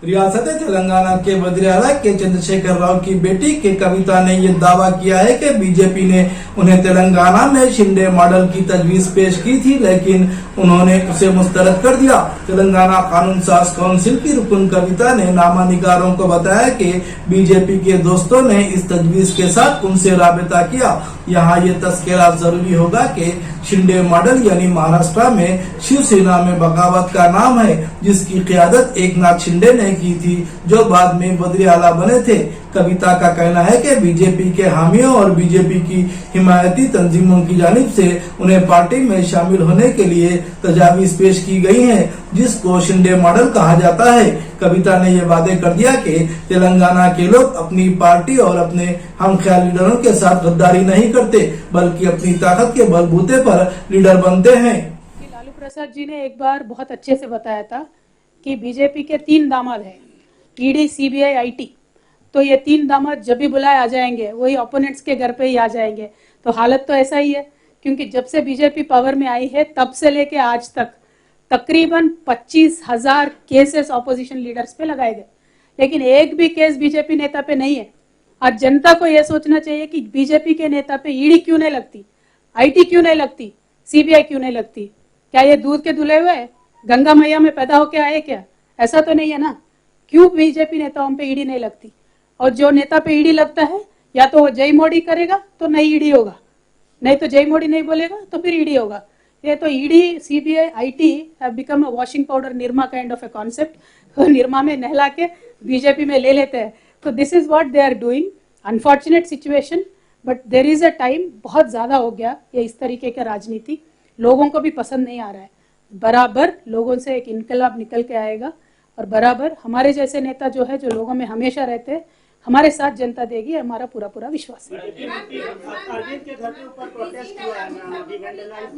रियासत तेलंगाना के वज़ीर-ए-आला के चंद्रशेखर राव की बेटी के कविता ने ये दावा किया है कि बीजेपी ने उन्हें तेलंगाना में शिंदे मॉडल की तजवीज पेश की थी, लेकिन उन्होंने उसे मुस्तरद कर दिया। तेलंगाना कानून साज काउंसिल की रुकन कविता ने नामानिगारों को बताया कि बीजेपी के दोस्तों ने इस तजवीज के साथ उनसे राबता किया। यहाँ ये तस्करा जरूरी होगा कि शिंदे मॉडल यानी महाराष्ट्र में शिवसेना में बगावत का नाम है, जिसकी क़ियादत एकनाथ शिंदे ने की थी, जो बाद में वज़ीर-ए-आला बने थे। कविता का कहना है कि बीजेपी के हामियों और बीजेपी की हिमायती तंजीमों की जानिब से उन्हें पार्टी में शामिल होने के लिए तजावीज पेश की गई हैं, जिसको शिंदे मॉडल कहा जाता है। कविता ने ये वादे कर दिया कि तेलंगाना के लोग अपनी पार्टी और अपने हमख्याल लीडरों के साथ गद्दारी नहीं करते, बल्कि अपनी ताकत के बलबूते पर लीडर बनते हैं। लालू प्रसाद जी ने एक बार बहुत अच्छे से बताया था कि बीजेपी के 3 दामाद हैं, ईडी, सीबीआई, आईटी। तो ये 3 दामाद जब भी बुलाए आ जाएंगे, वही ओपोनेंट्स के घर पे ही आ जाएंगे। तो हालत तो ऐसा ही है, क्योंकि जब से बीजेपी पावर में आई है तब से लेके आज तक तकरीबन 25,000 केसेस ऑपोजिशन लीडर्स पे लगाए गए, लेकिन एक भी केस बीजेपी नेता पे नहीं है। आज जनता को यह सोचना चाहिए कि बीजेपी के नेता पे ईडी क्यों नहीं लगती, आईटी क्यों नहीं लगती, सीबीआई क्यों नहीं लगती। क्या ये दूध के धुले हुए गंगा मैया में पैदा होके आए क्या? ऐसा तो नहीं है ना। क्यों बीजेपी नेताओं पे ईडी नहीं लगती? और जो नेता पे ईडी लगता है, या तो वो जय मोदी करेगा तो नहीं ईडी होगा, नहीं तो जय मोदी नहीं बोलेगा तो फिर ईडी होगा। ये तो ED, CBI, IT have become a washing powder, Nirma kind of a concept. Nirma में नहला के बीजेपी में ले लेते हैं। तो this is what they are doing. Unfortunate situation, but there is a time. बहुत ज्यादा हो गया ये इस तरीके का राजनीति, लोगों को भी पसंद नहीं आ रहा है। बराबर लोगों से एक इनकलाब निकल के आएगा, और बराबर हमारे जैसे नेता जो है, जो लोगों में हमेशा रहते हैं, हमारे साथ जनता देगी, हमारा पूरा पूरा विश्वास है। अरविंद के घर के ऊपर प्रोटेस्ट हुआ है ना, अभी vandalized।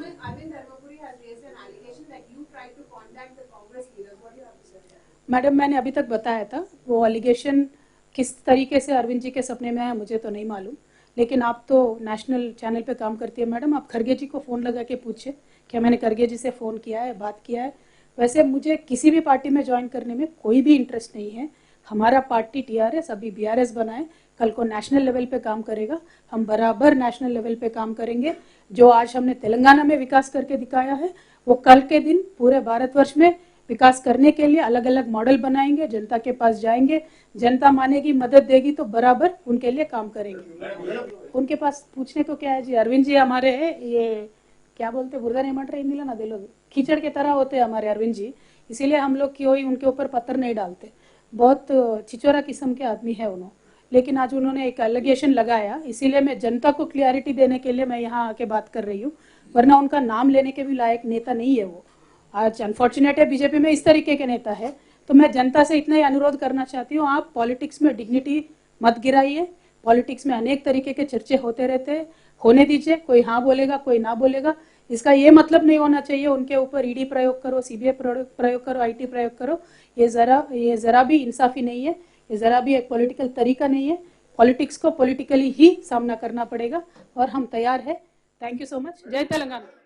मैडम, मैंने अभी तक बताया था, वो एलिगेशन किस तरीके से अरविंद जी के सपने में है मुझे तो नहीं मालूम, लेकिन आप तो नेशनल चैनल पे काम करती है मैडम, आप खरगे जी को फ़ोन लगा के पूछे कि मैंने खरगे जी से फ़ोन किया है, बात किया है। वैसे मुझे किसी भी पार्टी में ज्वाइन करने में कोई भी इंटरेस्ट नहीं है। हमारा पार्टी टीआरएस अभी बीआरएस बनाए, कल को नेशनल लेवल पे काम करेगा। हम बराबर नेशनल लेवल पे काम करेंगे। जो आज हमने तेलंगाना में विकास करके दिखाया है, वो कल के दिन पूरे भारतवर्ष में विकास करने के लिए अलग अलग मॉडल बनाएंगे, जनता के पास जाएंगे, जनता मानेगी, मदद देगी तो बराबर उनके लिए काम करेंगे। उनके पास पूछने को क्या है जी। अरविंद जी हमारे ये क्या बोलते, बुरदा नहीं मट रही मिला ना, दे लोग कीचड़ के तरह होते हैं हमारे अरविंद जी, इसीलिए हम लोग कोई उनके ऊपर पत्थर नहीं डालते। बहुत चिचोरा किस्म के आदमी है उन्होंने, लेकिन आज उन्होंने एक एलिगेशन लगाया, इसीलिए मैं जनता को क्लियरिटी देने के लिए मैं यहाँ आके बात कर रही हूँ, वरना उनका नाम लेने के भी लायक नेता नहीं है वो। आज अनफॉर्चुनेट है बीजेपी में इस तरीके के नेता है। तो मैं जनता से इतना ही अनुरोध करना चाहती हूँ, आप पॉलिटिक्स में डिग्निटी मत गिराइए। पॉलिटिक्स में अनेक तरीके के चर्चे होते रहते हैं, होने दीजिए। कोई हाँ बोलेगा, कोई ना बोलेगा, इसका ये मतलब नहीं होना चाहिए उनके ऊपर ईडी प्रयोग करो, सीबीआई प्रयोग करो, आईटी प्रयोग करो। ये जरा भी इंसाफी नहीं है, ये जरा भी एक पॉलिटिकल तरीका नहीं है। पॉलिटिक्स को पॉलिटिकली ही सामना करना पड़ेगा, और हम तैयार है। Thank you so much. जय तेलंगाना।